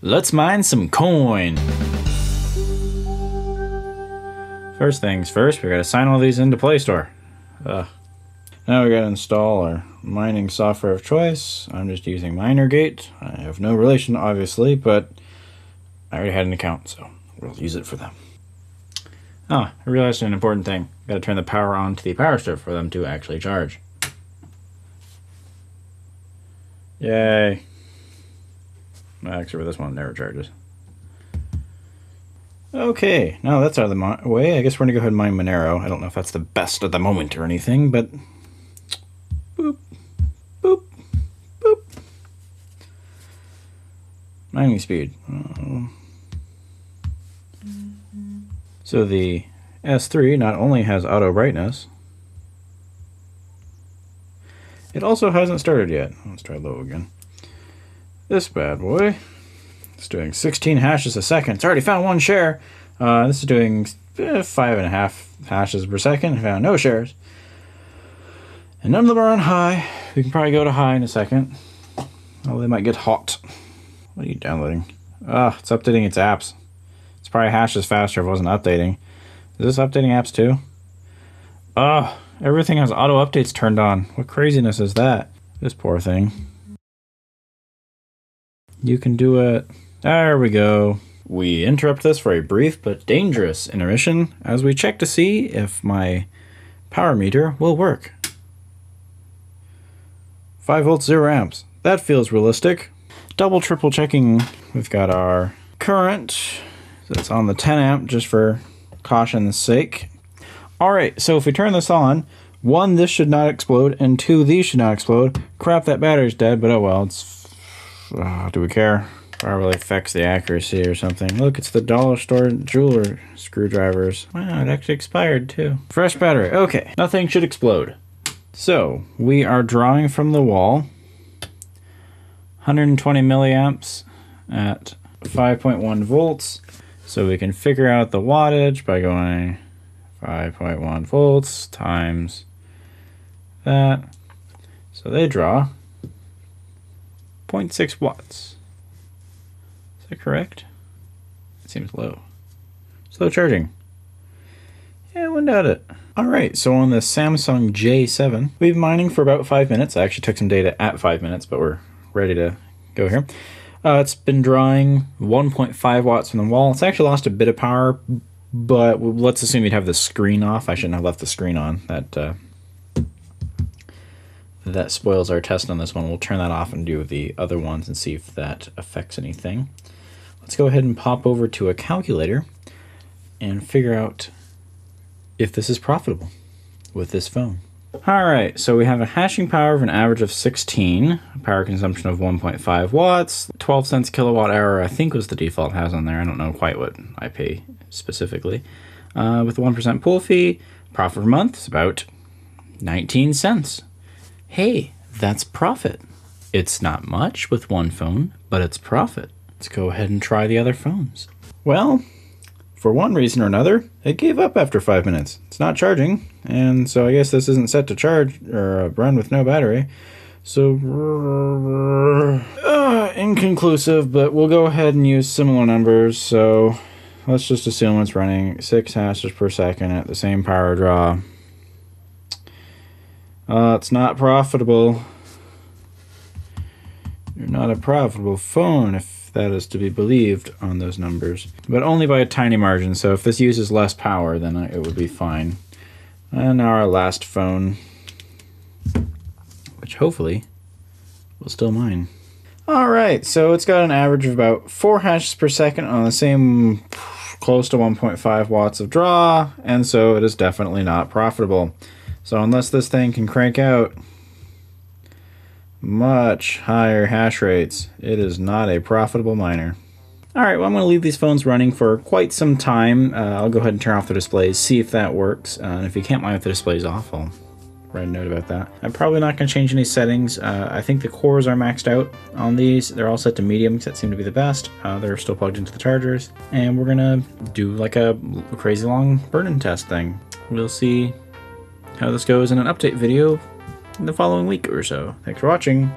Let's mine some coin. First things first, we gotta sign all these into Play Store. Now we gotta install our mining software of choice. I'm just using MinerGate. I have no relation, obviously, but I already had an account, so we'll use it for them. I realized an important thing. Gotta turn the power on to the power strip for them to actually charge. Yay. Actually, for this one, it never charges. Okay, now that's out of the way. I guess we're gonna go ahead and mine Monero. I don't know if that's the best at the moment or anything, but boop, boop, boop. Mining speed. So the S3 not only has auto brightness, it also hasn't started yet. Let's try low again. This bad boy, it's doing 16 hashes a second. It's already found one share. This is doing 5.5 hashes per second. Found no shares. And none of them are on high. We can probably go to high in a second. Oh, they might get hot. What are you downloading? It's updating its apps. It's probably hashes faster if it wasn't updating. Is this updating apps too? Everything has auto updates turned on. What craziness is that? This poor thing. You can do it. There we go. We interrupt this for a brief but dangerous intermission as we check to see if my power meter will work. 5 volts, 0 amps. That feels realistic. Double, triple checking. We've got our current. So it's on the 10 amp just for caution's sake. Alright, so if we turn this on, 1, this should not explode, and 2, these should not explode. Crap, that battery's dead, but oh well, it's... do we care? Probably affects the accuracy or something. Look, it's the dollar store jeweler screwdrivers. Wow, it actually expired too. Fresh battery. Okay, nothing should explode. So, we are drawing from the wall 120 milliamps at 5.1 volts. So we can figure out the wattage by going 5.1 volts times that. So they draw 0.6 watts. Is that correct? It seems low. Slow charging. Yeah, I wouldn't doubt it. Alright, so on the Samsung J7, we've been mining for about 5 minutes. I actually took some data at 5 minutes, but we're ready to go here. It's been drawing 1.5 watts from the wall. It's actually lost a bit of power, but let's assume you'd have the screen off. I shouldn't have left the screen on. That spoils our test on this one. We'll turn that off and do the other ones and see if that affects anything. Let's go ahead and pop over to a calculator and figure out if this is profitable with this phone. Alright, so we have a hashing power of an average of 16, a power consumption of 1.5 watts, 12 cents kilowatt hour I think was the default it has on there. I don't know quite what I pay specifically. With a 1% pool fee, profit per month is about 19 cents. Hey, that's profit. It's not much with one phone, but it's profit. Let's go ahead and try the other phones. Well, for one reason or another, it gave up after 5 minutes. It's not charging, and so I guess this isn't set to charge or run with no battery. So, inconclusive, but we'll go ahead and use similar numbers. So, let's just assume it's running 6 hashes per second at the same power draw. It's not profitable. You're not a profitable phone if that is to be believed on those numbers. But only by a tiny margin, so if this uses less power, then it would be fine. And now our last phone, which hopefully will still mine. Alright, so it's got an average of about 4 hashes per second on the same close to 1.5 watts of draw, and so it is definitely not profitable. So unless this thing can crank out much higher hash rates, it is not a profitable miner. Alright, well I'm going to leave these phones running for quite some time. I'll go ahead and turn off the displays, see if that works. And if you can't mine with the displays off, I'll write a note about that. I'm probably not going to change any settings. I think the cores are maxed out on these. They're all set to medium because that seemed to be the best. They're still plugged into the chargers. And we're going to do like a crazy long burn-in test thing. We'll see how this goes in an update video in the following week or so. Thanks for watching.